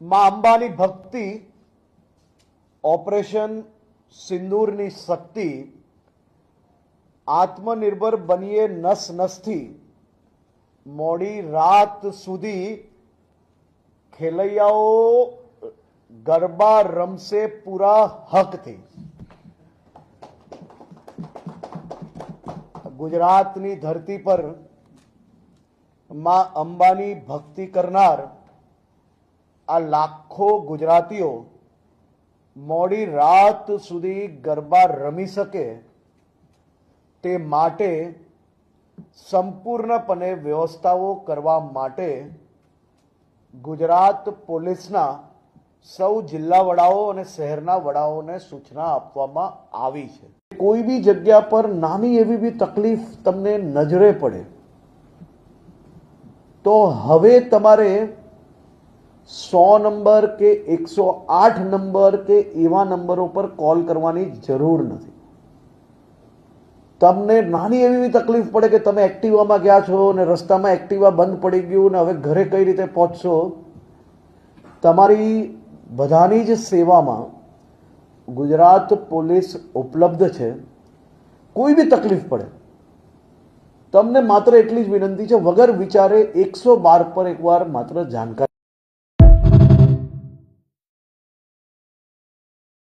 માં અંબાની ભક્તિ, ઓપરેશન સિંદૂરની શક્તિ, આત્મનિર્ભર બનીએ નસ નસથી, મોડી રાત સુધી ખેલૈયાઓ ગરબા રમશે પૂરા હકથી। ગુજરાતની ધરતી પર માં અંબાની ભક્તિ કરનાર આ લાખો ગુજરાતીઓ મોડી રાત સુધી ગરબા રમી શકે તે માટે સંપૂર્ણપણે વ્યવસ્થાઓ કરવા માટે ગુજરાત પોલીસના સૌ જિલ્લા વડાઓ અને શહેરના વડાઓને સૂચના આપવામાં આવી છે। કોઈ બી જગ્યા પર નાની એવી બી તકલીફ તમને નજરે પડે તો હવે તમારે 100 નંબર કે 108 નંબર કે એવા નંબરો પર કોલ કરવાની જરૂર નથી। તમને નાની એવી તકલીફ પડે કે તમે એક્ટિવામાં ગયા છો અને રસ્તામાં એક્ટિવા બંધ પડી ગયું ને હવે ઘરે કઈ રીતે પહોંચશો, તમારી બધાની જ સેવામાં ગુજરાત પોલીસ ઉપલબ્ધ છે। કોઈ બી તકલીફ પડે તમને માત્ર એટલી જ વિનંતી છે, વગર વિચારે 112 પર એકવાર માત્ર જાણકારી